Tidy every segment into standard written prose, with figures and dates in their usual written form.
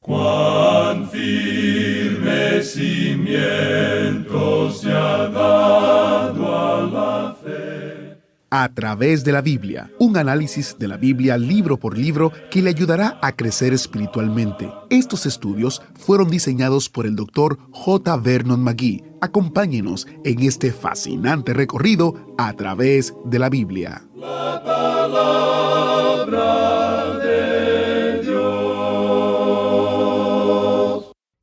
Cuán firme cimiento se ha dado a la fe. A través de la Biblia, un análisis de la Biblia libro por libro que le ayudará a crecer espiritualmente. Estos estudios fueron diseñados por el Dr. J. Vernon McGee. Acompáñenos en este fascinante recorrido a través de la Biblia. La palabra de Dios.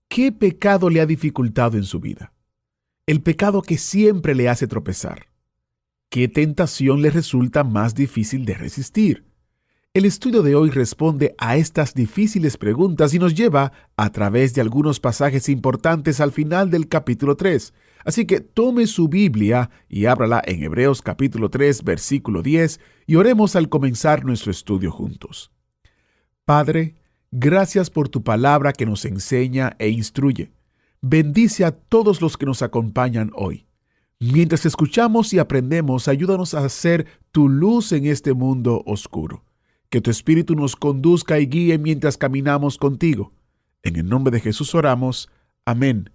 ¿Qué pecado le ha dificultado en su vida? El pecado que siempre le hace tropezar. ¿Qué tentación le resulta más difícil de resistir? El estudio de hoy responde a estas difíciles preguntas y nos lleva a través de algunos pasajes importantes al final del capítulo 3. Así que tome su Biblia y ábrala en Hebreos capítulo 3, versículo 10, y oremos al comenzar nuestro estudio juntos. Padre, gracias por tu palabra que nos enseña e instruye. Bendice a todos los que nos acompañan hoy. Mientras escuchamos y aprendemos, ayúdanos a hacer tu luz en este mundo oscuro. Que tu Espíritu nos conduzca y guíe mientras caminamos contigo. En el nombre de Jesús oramos. Amén.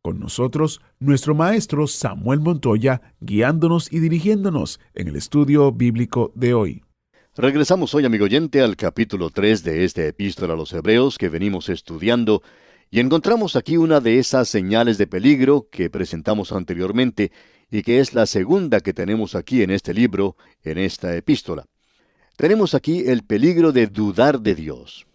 Con nosotros, nuestro maestro Samuel Montoya, guiándonos y dirigiéndonos en el estudio bíblico de hoy. Regresamos hoy, amigo oyente, al capítulo 3 de esta epístola a los Hebreos que venimos estudiando, y encontramos aquí una de esas señales de peligro que presentamos anteriormente y que es la segunda que tenemos aquí en este libro, en esta epístola. Tenemos aquí el peligro de dudar de Dios.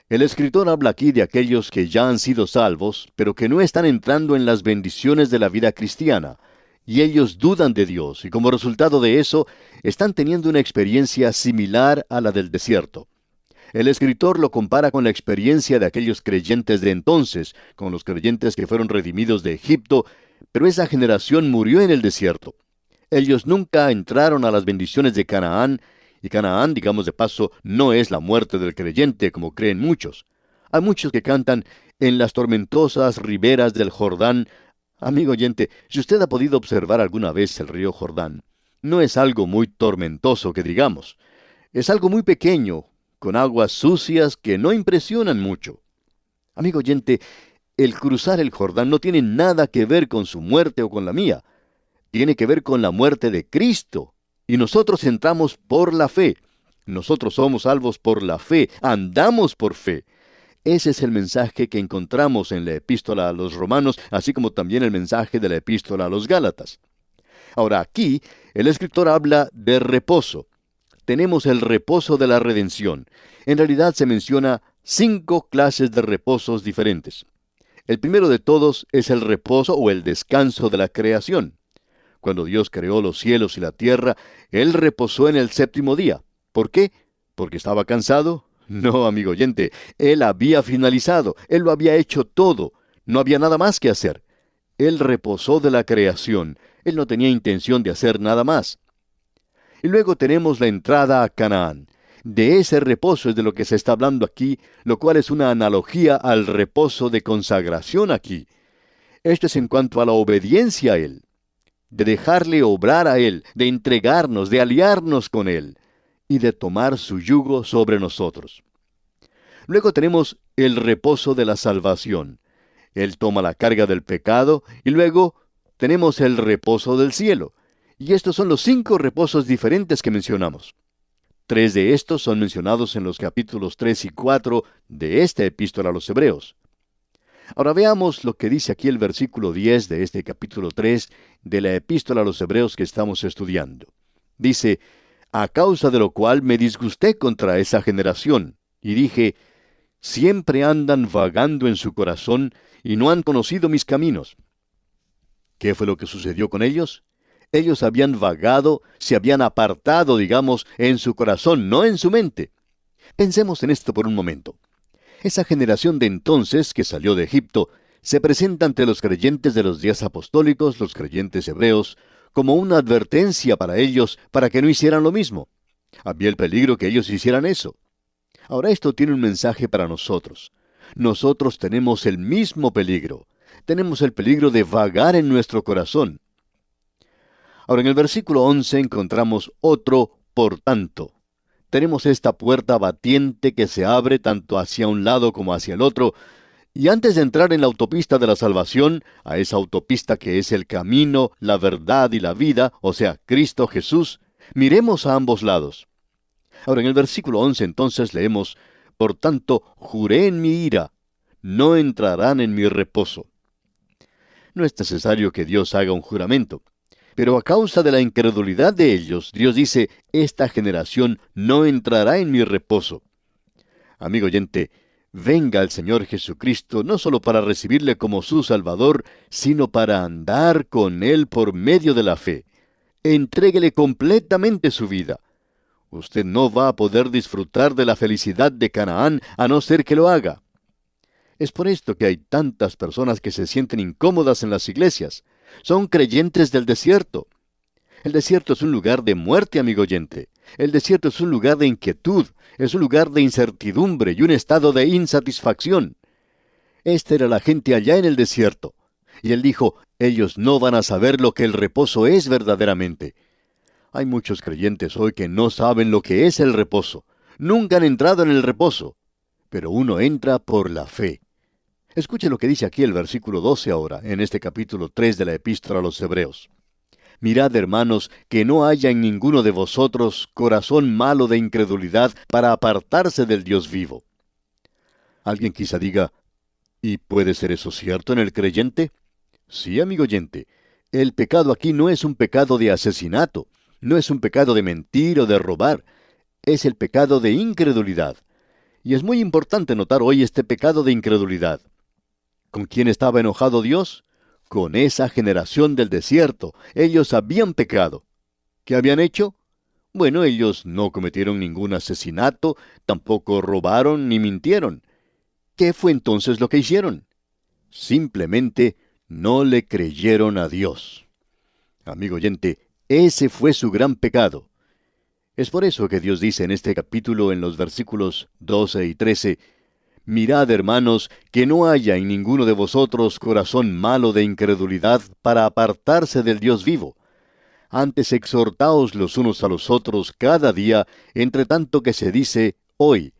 El escritor habla aquí de aquellos que ya han sido salvos, pero que no están entrando en las bendiciones de la vida cristiana, y ellos dudan de Dios, y como resultado de eso, están teniendo una experiencia similar a la del desierto. El escritor lo compara con la experiencia de aquellos creyentes de entonces, con los creyentes que fueron redimidos de Egipto, pero esa generación murió en el desierto. Ellos nunca entraron a las bendiciones de Canaán, y Canaán, digamos de paso, no es la muerte del creyente, como creen muchos. Hay muchos que cantan en las tormentosas riberas del Jordán. Amigo oyente, si usted ha podido observar alguna vez el río Jordán, no es algo muy tormentoso que digamos. Es algo muy pequeño, con aguas sucias que no impresionan mucho. Amigo oyente, el cruzar el Jordán no tiene nada que ver con su muerte o con la mía. Tiene que ver con la muerte de Cristo. Y nosotros entramos por la fe. Nosotros somos salvos por la fe. Andamos por fe. Ese es el mensaje que encontramos en la epístola a los Romanos, así como también el mensaje de la epístola a los Gálatas. Ahora aquí, el escritor habla de reposo. Tenemos el reposo de la redención. En realidad se menciona 5 clases de reposos diferentes. El primero de todos es el reposo o el descanso de la creación. Cuando Dios creó los cielos y la tierra, Él reposó en el 7º día. ¿Por qué? ¿Porque estaba cansado? No, amigo oyente, Él había finalizado, Él lo había hecho todo, no había nada más que hacer. Él reposó de la creación, Él no tenía intención de hacer nada más. Y luego tenemos la entrada a Canaán. De ese reposo es de lo que se está hablando aquí, lo cual es una analogía al reposo de consagración aquí. Esto es en cuanto a la obediencia a Él, de dejarle obrar a Él, de entregarnos, de aliarnos con Él, y de tomar su yugo sobre nosotros. Luego tenemos el reposo de la salvación. Él toma la carga del pecado, y luego tenemos el reposo del cielo. Y estos son los 5 reposos diferentes que mencionamos. 3 de estos son mencionados en los capítulos 3 y 4 de esta epístola a los Hebreos. Ahora veamos lo que dice aquí el versículo 10 de este capítulo 3 de la epístola a los Hebreos que estamos estudiando. Dice, a causa de lo cual me disgusté contra esa generación, y dije, siempre andan vagando en su corazón y no han conocido mis caminos. ¿Qué fue lo que sucedió con ellos? Ellos habían vagado, se habían apartado, digamos, en su corazón, no en su mente. Pensemos en esto por un momento. Esa generación de entonces que salió de Egipto se presenta ante los creyentes de los días apostólicos, los creyentes hebreos, como una advertencia para ellos para que no hicieran lo mismo. Había el peligro que ellos hicieran eso. Ahora esto tiene un mensaje para nosotros. Nosotros tenemos el mismo peligro. Tenemos el peligro de vagar en nuestro corazón. Ahora en el versículo 11 encontramos otro por tanto. tenemos esta puerta batiente que se abre tanto hacia un lado como hacia el otro, y antes de entrar en la autopista de la salvación, a esa autopista que es el camino, la verdad y la vida, o sea, Cristo Jesús, miremos a ambos lados. Ahora, en el versículo 11 entonces leemos, por tanto, juré en mi ira, no entrarán en mi reposo. No es necesario que Dios haga un juramento, pero a causa de la incredulidad de ellos, Dios dice, esta generación no entrará en mi reposo. Amigo oyente, venga el Señor Jesucristo no solo para recibirle como su Salvador, sino para andar con Él por medio de la fe. Entréguele completamente su vida. Usted no va a poder disfrutar de la felicidad de Canaán a no ser que lo haga. Es por esto que hay tantas personas que se sienten incómodas en las iglesias. Son creyentes del desierto. El desierto es un lugar de muerte, amigo oyente. El desierto es un lugar de inquietud, es un lugar de incertidumbre y un estado de insatisfacción. Esta era la gente allá en el desierto. Y él dijo, ellos no van a saber lo que el reposo es verdaderamente. Hay muchos creyentes hoy que no saben lo que es el reposo. Nunca han entrado en el reposo. Pero uno entra por la fe. Escuche lo que dice aquí el versículo 12 ahora, en este capítulo 3 de la Epístola a los Hebreos. Mirad, hermanos, que no haya en ninguno de vosotros corazón malo de incredulidad para apartarse del Dios vivo. Alguien quizá diga, ¿y puede ser eso cierto en el creyente? Sí, amigo oyente. El pecado aquí no es un pecado de asesinato, no es un pecado de mentir o de robar, es el pecado de incredulidad. Y es muy importante notar hoy este pecado de incredulidad. ¿Con quién estaba enojado Dios? Con esa generación del desierto. Ellos habían pecado. ¿Qué habían hecho? Bueno, ellos no cometieron ningún asesinato, tampoco robaron ni mintieron. ¿Qué fue entonces lo que hicieron? Simplemente no le creyeron a Dios. Amigo oyente, ese fue su gran pecado. Es por eso que Dios dice en este capítulo, en los versículos 12 y 13, mirad, hermanos, que no haya en ninguno de vosotros corazón malo de incredulidad para apartarse del Dios vivo. Antes exhortaos los unos a los otros cada día, entre tanto que se dice hoy,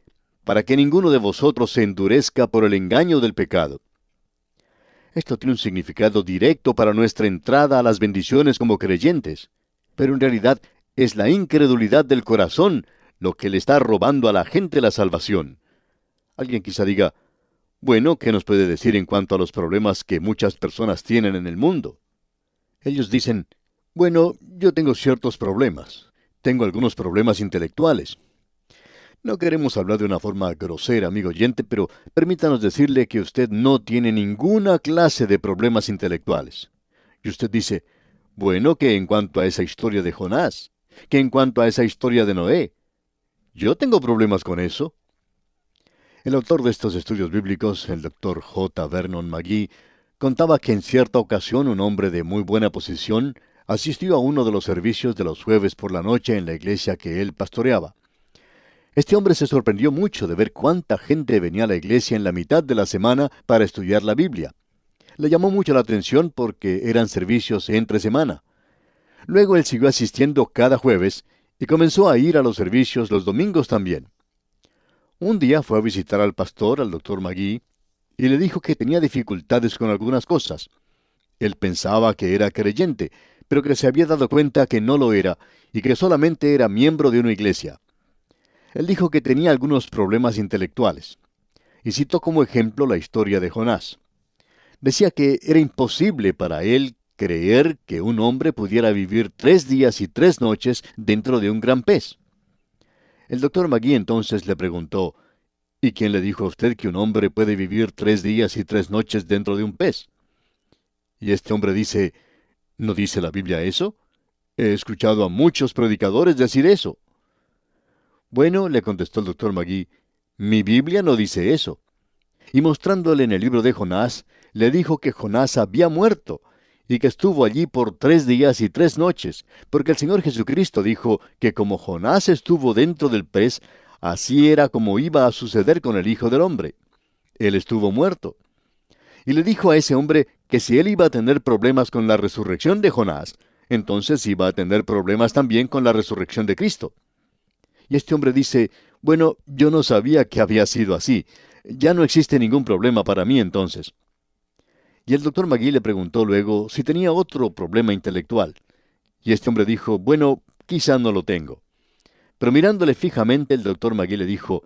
para que ninguno de vosotros se endurezca por el engaño del pecado. Esto tiene un significado directo para nuestra entrada a las bendiciones como creyentes, pero en realidad es la incredulidad del corazón lo que le está robando a la gente la salvación. Alguien quizá diga, bueno, ¿qué nos puede decir en cuanto a los problemas que muchas personas tienen en el mundo? Ellos dicen, bueno, yo tengo ciertos problemas. Tengo algunos problemas intelectuales. No queremos hablar de una forma grosera, amigo oyente, pero permítanos decirle que usted no tiene ninguna clase de problemas intelectuales. Y usted dice, bueno, que en cuanto a esa historia de Jonás, que en cuanto a esa historia de Noé, yo tengo problemas con eso. El autor de estos estudios bíblicos, el Dr. J. Vernon McGee, contaba que en cierta ocasión un hombre de muy buena posición asistió a uno de los servicios de los jueves por la noche en la iglesia que él pastoreaba. Este hombre se sorprendió mucho de ver cuánta gente venía a la iglesia en la mitad de la semana para estudiar la Biblia. Le llamó mucho la atención porque eran servicios entre semana. Luego él siguió asistiendo cada jueves y comenzó a ir a los servicios los domingos también. Un día fue a visitar al pastor, al Dr. McGee, y le dijo que tenía dificultades con algunas cosas. Él pensaba que era creyente, pero que se había dado cuenta que no lo era y que solamente era miembro de una iglesia. Él dijo que tenía algunos problemas intelectuales, y citó como ejemplo la historia de Jonás. Decía que era imposible para él creer que un hombre pudiera vivir 3 días y 3 noches dentro de un gran pez. El Dr. McGee entonces le preguntó, ¿y quién le dijo a usted que un hombre puede vivir 3 días y 3 noches dentro de un pez? Y este hombre dice, ¿no dice la Biblia eso? He escuchado a muchos predicadores decir eso. Bueno, le contestó el Dr. McGee, mi Biblia no dice eso. Y mostrándole en el libro de Jonás, le dijo que Jonás había muerto, y que estuvo allí por 3 días y 3 noches, porque el Señor Jesucristo dijo que como Jonás estuvo dentro del pez, así era como iba a suceder con el Hijo del Hombre. Él estuvo muerto. Y le dijo a ese hombre que si él iba a tener problemas con la resurrección de Jonás, entonces iba a tener problemas también con la resurrección de Cristo. Y este hombre dice, bueno, yo no sabía que había sido así. Ya no existe ningún problema para mí entonces. Y el doctor Magui le preguntó luego si tenía otro problema intelectual. Y este hombre dijo, bueno, quizá no lo tengo. Pero mirándole fijamente, el doctor Magui le dijo,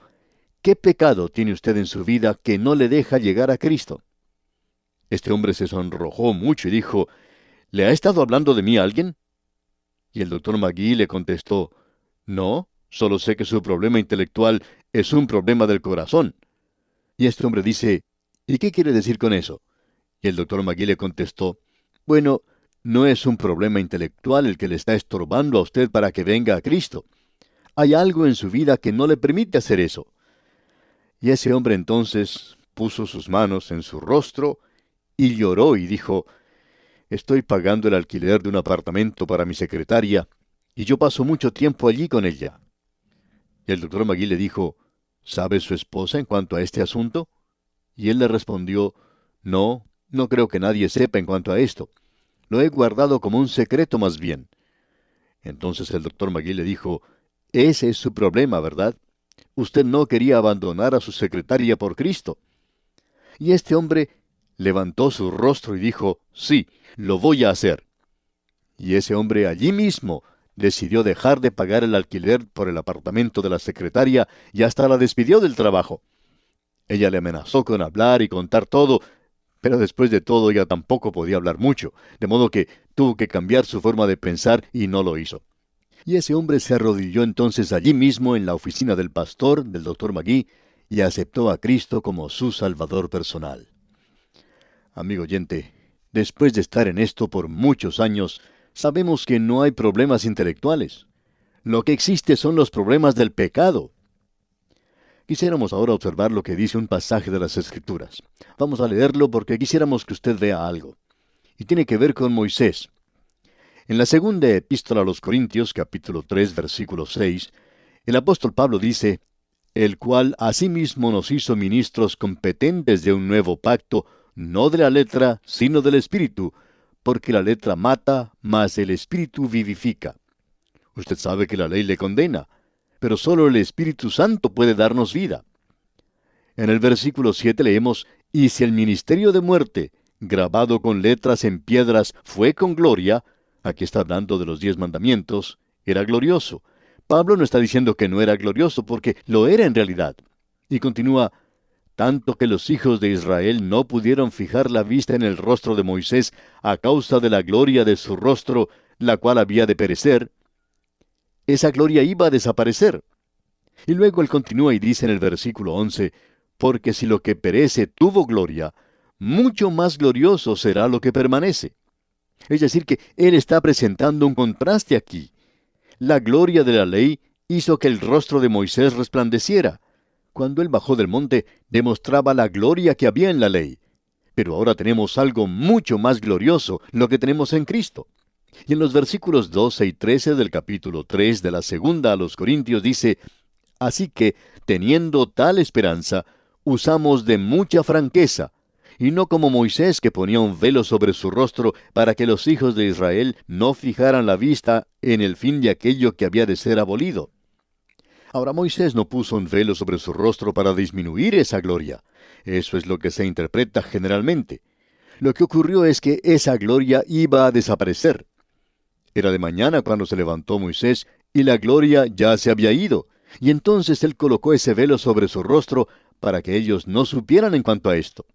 ¿qué pecado tiene usted en su vida que no le deja llegar a Cristo? Este hombre se sonrojó mucho y dijo, ¿le ha estado hablando de mí alguien? Y el doctor Magui le contestó, no, solo sé que su problema intelectual es un problema del corazón. Y este hombre dice, ¿y qué quiere decir con eso? Y el doctor Magui le contestó, bueno, no es un problema intelectual el que le está estorbando a usted para que venga a Cristo. Hay algo en su vida que no le permite hacer eso. Y ese hombre entonces puso sus manos en su rostro y lloró y dijo, estoy pagando el alquiler de un apartamento para mi secretaria y yo paso mucho tiempo allí con ella. Y el doctor Magui le dijo, ¿sabe su esposa en cuanto a este asunto? Y él le respondió, no, no creo que nadie sepa en cuanto a esto. Lo he guardado como un secreto más bien. Entonces el doctor Magui le dijo, ese es su problema, ¿verdad? Usted no quería abandonar a su secretaria por Cristo. Y este hombre levantó su rostro y dijo, sí, lo voy a hacer. Y ese hombre allí mismo decidió dejar de pagar el alquiler por el apartamento de la secretaria y hasta la despidió del trabajo. Ella le amenazó con hablar y contar todo, pero después de todo ella tampoco podía hablar mucho, de modo que tuvo que cambiar su forma de pensar y no lo hizo. Y ese hombre se arrodilló entonces allí mismo en la oficina del pastor, del doctor Magui, y aceptó a Cristo como su Salvador personal. Amigo oyente, después de estar en esto por muchos años, sabemos que no hay problemas intelectuales. Lo que existe son los problemas del pecado. Quisiéramos ahora observar lo que dice un pasaje de las Escrituras. Vamos a leerlo porque quisiéramos que usted vea algo. Y tiene que ver con Moisés. En la segunda epístola a los Corintios, capítulo 3, versículo 6, el apóstol Pablo dice, el cual asimismo nos hizo ministros competentes de un nuevo pacto, no de la letra, sino del Espíritu, porque la letra mata, mas el Espíritu vivifica. Usted sabe que la ley le condena, pero solo el Espíritu Santo puede darnos vida. En el versículo 7 leemos, y si el ministerio de muerte, grabado con letras en piedras, fue con gloria, aquí está hablando de los 10 mandamientos, era glorioso. Pablo no está diciendo que no era glorioso, porque lo era en realidad. Y continúa, tanto que los hijos de Israel no pudieron fijar la vista en el rostro de Moisés a causa de la gloria de su rostro, la cual había de perecer. Esa gloria iba a desaparecer. Y luego él continúa y dice en el versículo 11, porque si lo que perece tuvo gloria, mucho más glorioso será lo que permanece. Es decir, que él está presentando un contraste aquí. La gloria de la ley hizo que el rostro de Moisés resplandeciera. Cuando él bajó del monte, demostraba la gloria que había en la ley. Pero ahora tenemos algo mucho más glorioso, lo que tenemos en Cristo. Y en los versículos 12 y 13 del capítulo 3 de la segunda a los Corintios dice, así que, teniendo tal esperanza, usamos de mucha franqueza, y no como Moisés que ponía un velo sobre su rostro para que los hijos de Israel no fijaran la vista en el fin de aquello que había de ser abolido. Ahora Moisés no puso un velo sobre su rostro para disminuir esa gloria. Eso es lo que se interpreta generalmente. Lo que ocurrió es que esa gloria iba a desaparecer. Era de mañana cuando se levantó Moisés y la gloria ya se había ido, y entonces él colocó ese velo sobre su rostro para que ellos no supieran en cuanto a esto.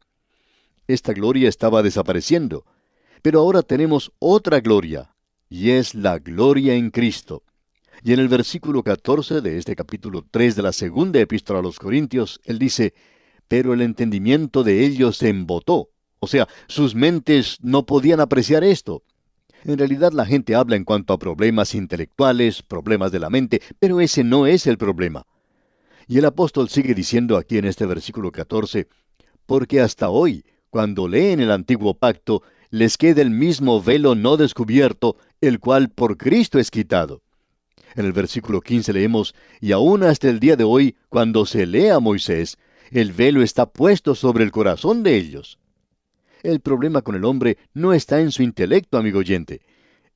Esta gloria estaba desapareciendo, pero ahora tenemos otra gloria, y es la gloria en Cristo. Y en el versículo 14 de este capítulo 3 de la segunda epístola a los Corintios, él dice, pero el entendimiento de ellos se embotó, o sea, sus mentes no podían apreciar esto. En realidad la gente habla en cuanto a problemas intelectuales, problemas de la mente, pero ese no es el problema. Y el apóstol sigue diciendo aquí en este versículo 14, porque hasta hoy, cuando leen el antiguo pacto, les queda el mismo velo no descubierto, el cual por Cristo es quitado. En el versículo 15 leemos, y aún hasta el día de hoy, cuando se lee a Moisés, el velo está puesto sobre el corazón de ellos. El problema con el hombre no está en su intelecto, amigo oyente.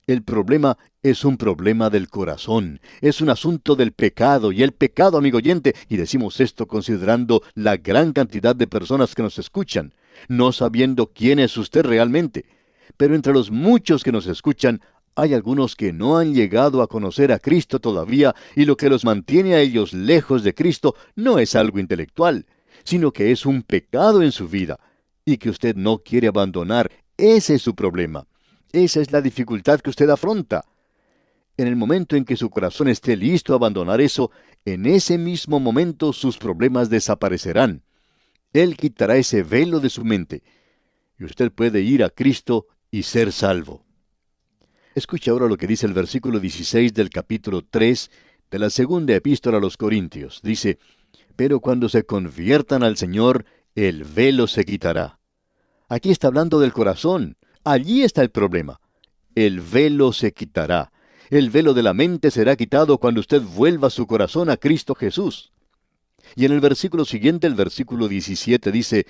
El problema es un problema del corazón, es un asunto del pecado, y el pecado, amigo oyente, y decimos esto considerando la gran cantidad de personas que nos escuchan, no sabiendo quién es usted realmente. Pero entre los muchos que nos escuchan, hay algunos que no han llegado a conocer a Cristo todavía, y lo que los mantiene a ellos lejos de Cristo no es algo intelectual, sino que es un pecado en su vida, y que usted no quiere abandonar. Ese es su problema. Esa es la dificultad que usted afronta. En el momento en que su corazón esté listo a abandonar eso, en ese mismo momento sus problemas desaparecerán. Él quitará ese velo de su mente, y usted puede ir a Cristo y ser salvo. Escuche ahora lo que dice el versículo 16 del capítulo 3 de la segunda epístola a los Corintios. Dice, pero cuando se conviertan al Señor, el velo se quitará. Aquí está hablando del corazón. Allí está el problema. El velo se quitará. El velo de la mente será quitado cuando usted vuelva su corazón a Cristo Jesús. Y en el versículo siguiente, el versículo 17, dice,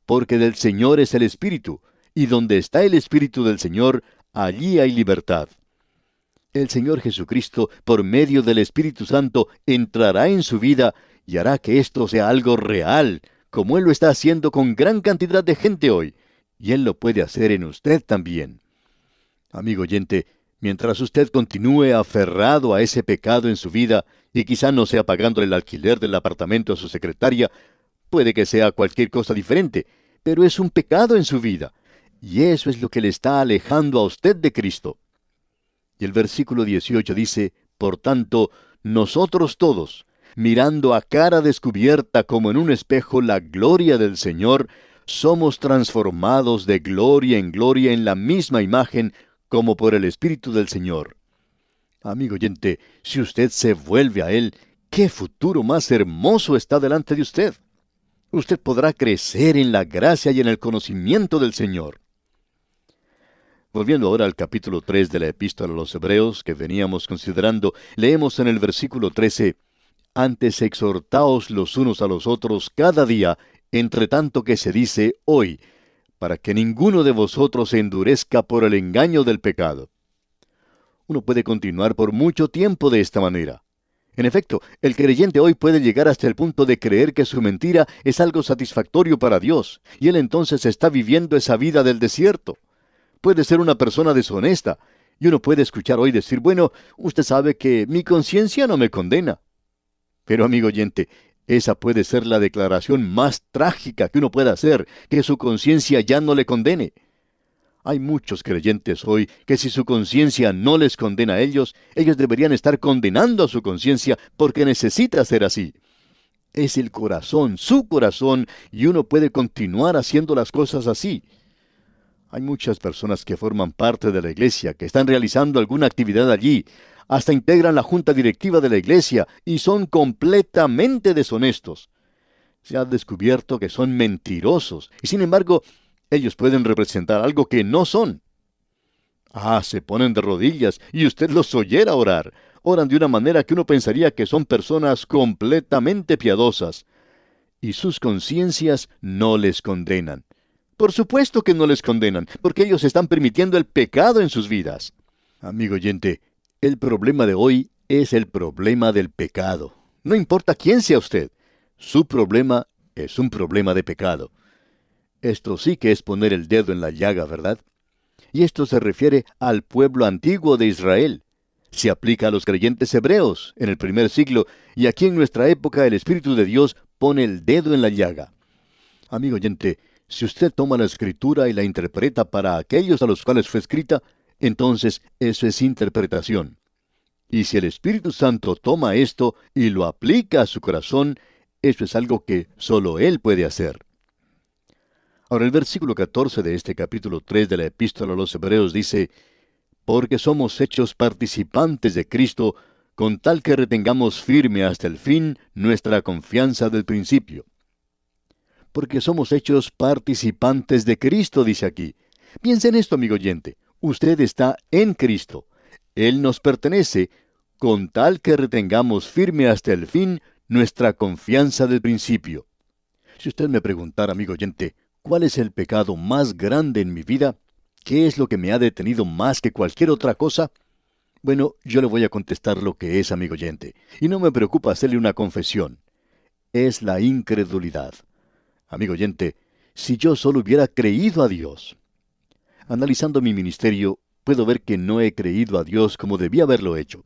porque del Señor es el Espíritu, y donde está el Espíritu del Señor, allí hay libertad. El Señor Jesucristo, por medio del Espíritu Santo, entrará en su vida y hará que esto sea algo real, como Él lo está haciendo con gran cantidad de gente hoy. Y Él lo puede hacer en usted también. Amigo oyente, mientras usted continúe aferrado a ese pecado en su vida, y quizá no sea pagando el alquiler del apartamento a su secretaria, puede que sea cualquier cosa diferente, pero es un pecado en su vida, y eso es lo que le está alejando a usted de Cristo. Y el versículo 18 dice, por tanto, nosotros todos, mirando a cara descubierta como en un espejo la gloria del Señor, somos transformados de gloria en la misma imagen como por el Espíritu del Señor. Amigo oyente, si usted se vuelve a Él, ¿qué futuro más hermoso está delante de usted? Usted podrá crecer en la gracia y en el conocimiento del Señor. Volviendo ahora al capítulo 3 de la Epístola a los Hebreos que veníamos considerando, leemos en el versículo 13, antes exhortaos los unos a los otros cada día, entre tanto que se dice hoy, para que ninguno de vosotros se endurezca por el engaño del pecado. Uno puede continuar por mucho tiempo de esta manera. En efecto, el creyente hoy puede llegar hasta el punto de creer que su mentira es algo satisfactorio para Dios, y él entonces está viviendo esa vida del desierto. Puede ser una persona deshonesta, y uno puede escuchar hoy decir, bueno, usted sabe que mi conciencia no me condena. Pero amigo oyente, esa puede ser la declaración más trágica que uno pueda hacer, que su conciencia ya no le condene. Hay muchos creyentes hoy que si su conciencia no les condena a ellos deberían estar condenando a su conciencia porque necesita ser así. Es el corazón, su corazón, y uno puede continuar haciendo las cosas así. Hay muchas personas que forman parte de la iglesia, que están realizando alguna actividad allí, hasta integran la junta directiva de la iglesia y son completamente deshonestos. Se ha descubierto que son mentirosos y sin embargo ellos pueden representar algo que no son. Se ponen de rodillas y usted los oyera orar. Oran de una manera que uno pensaría que son personas completamente piadosas. Y sus conciencias no les condenan. Por supuesto que no les condenan, porque ellos están permitiendo el pecado en sus vidas. Amigo oyente, el problema de hoy es el problema del pecado. No importa quién sea usted, su problema es un problema de pecado. Esto sí que es poner el dedo en la llaga, ¿verdad? Y esto se refiere al pueblo antiguo de Israel. Se aplica a los creyentes hebreos en el primer siglo, y aquí en nuestra época el Espíritu de Dios pone el dedo en la llaga. Amigo oyente, si usted toma la Escritura y la interpreta para aquellos a los cuales fue escrita, entonces eso es interpretación. Y si el Espíritu Santo toma esto y lo aplica a su corazón, eso es algo que solo Él puede hacer. Ahora el versículo 14 de este capítulo 3 de la Epístola a los Hebreos dice, porque somos hechos participantes de Cristo, con tal que retengamos firme hasta el fin nuestra confianza del principio. Porque somos hechos participantes de Cristo, dice aquí. Piensa en esto, amigo oyente. Usted está en Cristo. Él nos pertenece, con tal que retengamos firme hasta el fin nuestra confianza del principio. Si usted me preguntara, amigo oyente, ¿cuál es el pecado más grande en mi vida? ¿Qué es lo que me ha detenido más que cualquier otra cosa? Bueno, yo le voy a contestar lo que es, amigo oyente, y no me preocupa hacerle una confesión. Es la incredulidad. Amigo oyente, si yo solo hubiera creído a Dios. Analizando mi ministerio, puedo ver que no he creído a Dios como debía haberlo hecho.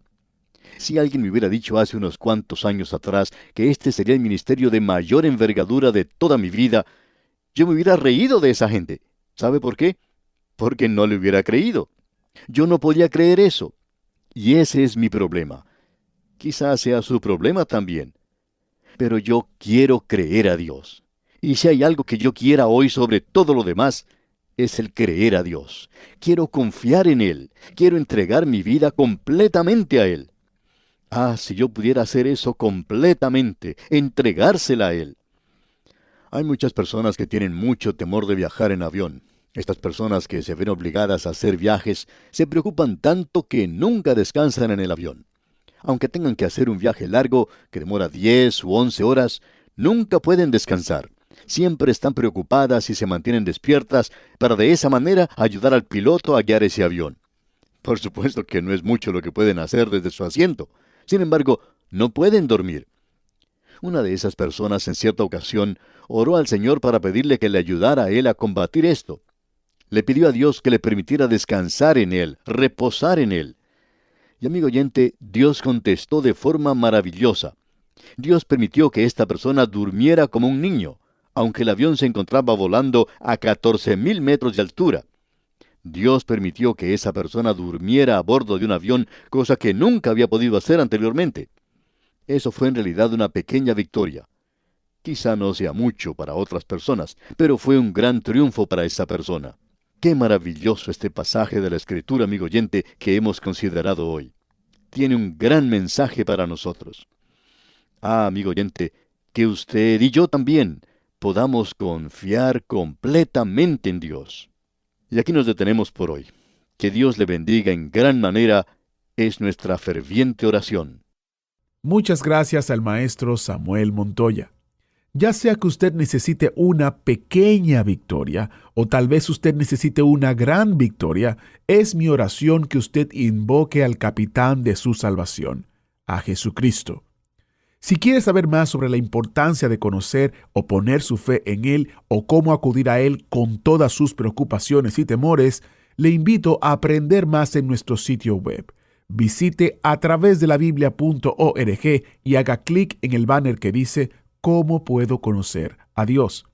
Si alguien me hubiera dicho hace unos cuantos años atrás que este sería el ministerio de mayor envergadura de toda mi vida, yo me hubiera reído de esa gente. ¿Sabe por qué? Porque no le hubiera creído. Yo no podía creer eso. Y ese es mi problema. Quizás sea su problema también. Pero yo quiero creer a Dios. Y si hay algo que yo quiera hoy sobre todo lo demás, es el creer a Dios. Quiero confiar en Él. Quiero entregar mi vida completamente a Él. Ah, si yo pudiera hacer eso completamente, entregársela a Él. Hay muchas personas que tienen mucho temor de viajar en avión. Estas personas que se ven obligadas a hacer viajes se preocupan tanto que nunca descansan en el avión. Aunque tengan que hacer un viaje largo que demora 10 u 11 horas, nunca pueden descansar. Siempre están preocupadas y se mantienen despiertas para de esa manera ayudar al piloto a guiar ese avión. Por supuesto que no es mucho lo que pueden hacer desde su asiento. Sin embargo, no pueden dormir. Una de esas personas en cierta ocasión oró al Señor para pedirle que le ayudara a él a combatir esto. Le pidió a Dios que le permitiera descansar en Él, reposar en Él. Y amigo oyente, Dios contestó de forma maravillosa. Dios permitió que esta persona durmiera como un niño, aunque el avión se encontraba volando a 14,000 metros de altura. Dios permitió que esa persona durmiera a bordo de un avión, cosa que nunca había podido hacer anteriormente. Eso fue en realidad una pequeña victoria. Quizá no sea mucho para otras personas, pero fue un gran triunfo para esa persona. Qué maravilloso este pasaje de la Escritura, amigo oyente, que hemos considerado hoy. Tiene un gran mensaje para nosotros. Ah, amigo oyente, que usted y yo también podamos confiar completamente en Dios. Y aquí nos detenemos por hoy. Que Dios le bendiga en gran manera es nuestra ferviente oración. Muchas gracias al maestro Samuel Montoya. Ya sea que usted necesite una pequeña victoria o tal vez usted necesite una gran victoria, es mi oración que usted invoque al capitán de su salvación, a Jesucristo. Si quiere saber más sobre la importancia de conocer o poner su fe en Él o cómo acudir a Él con todas sus preocupaciones y temores, le invito a aprender más en nuestro sitio web. Visite atravesdelabiblia.org y haga clic en el banner que dice ¿Cómo puedo conocer a Dios?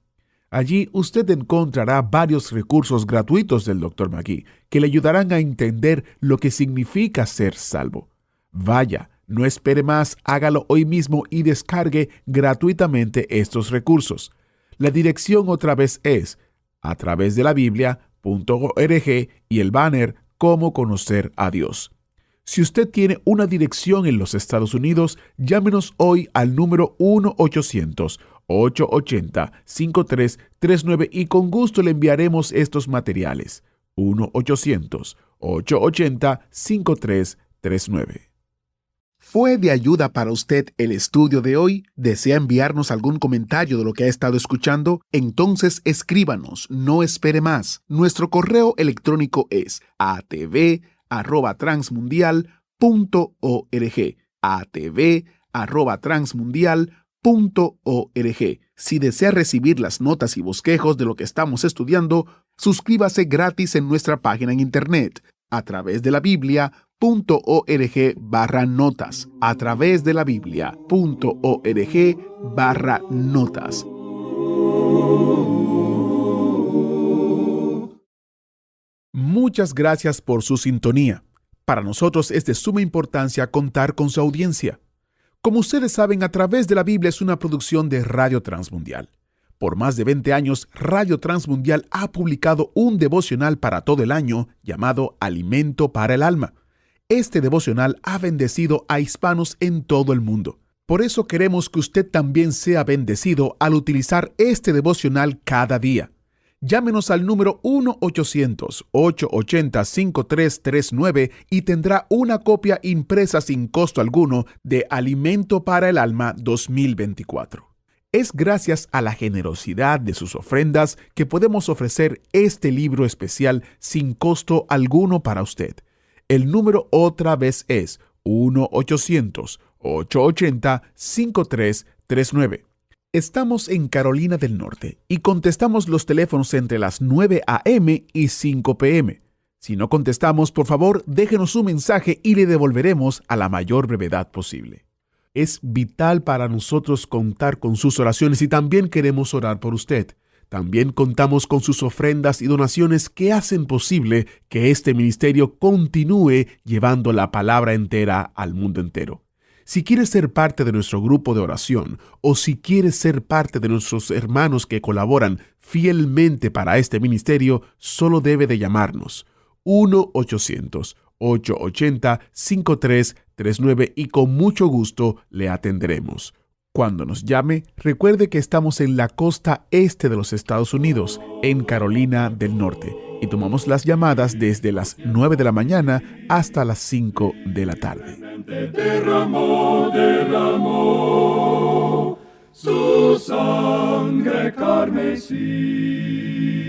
Allí usted encontrará varios recursos gratuitos del Dr. Magui que le ayudarán a entender lo que significa ser salvo. Vaya, no espere más, hágalo hoy mismo y descargue gratuitamente estos recursos. La dirección otra vez es atravesdelabiblia.org y el banner ¿Cómo conocer a Dios? Si usted tiene una dirección en los Estados Unidos, llámenos hoy al número 1-800-880-5339 y con gusto le enviaremos estos materiales. 1-800-880-5339. ¿Fue de ayuda para usted el estudio de hoy? ¿Desea enviarnos algún comentario de lo que ha estado escuchando? Entonces escríbanos, no espere más. Nuestro correo electrónico es atv@transmundial.org. atv@transmundial.org. Si desea recibir las notas y bosquejos de lo que estamos estudiando, suscríbase gratis en nuestra página en internet atravesdelabiblia.org/notas. atravesdelabiblia.org/notas. Muchas gracias por su sintonía. Para nosotros es de suma importancia contar con su audiencia. Como ustedes saben, A Través de la Biblia es una producción de Radio Transmundial. Por más de 20 años, Radio Transmundial ha publicado un devocional para todo el año llamado Alimento para el Alma. Este devocional ha bendecido a hispanos en todo el mundo. Por eso queremos que usted también sea bendecido al utilizar este devocional cada día. Llámenos al número 1-800-880-5339 y tendrá una copia impresa sin costo alguno de Alimento para el Alma 2024. Es gracias a la generosidad de sus ofrendas que podemos ofrecer este libro especial sin costo alguno para usted. El número otra vez es 1-800-880-5339. Estamos en Carolina del Norte y contestamos los teléfonos entre las 9 a.m. y 5 p.m. Si no contestamos, por favor, déjenos un mensaje y le devolveremos a la mayor brevedad posible. Es vital para nosotros contar con sus oraciones y también queremos orar por usted. También contamos con sus ofrendas y donaciones que hacen posible que este ministerio continúe llevando la palabra entera al mundo entero. Si quieres ser parte de nuestro grupo de oración o si quieres ser parte de nuestros hermanos que colaboran fielmente para este ministerio, solo debe de llamarnos 1-800-880-5339 y con mucho gusto le atenderemos. Cuando nos llame, recuerde que estamos en la costa este de los Estados Unidos, en Carolina del Norte, y tomamos las llamadas desde las 9 de la mañana hasta las 5 de la tarde. Derramó su sangre carmesí.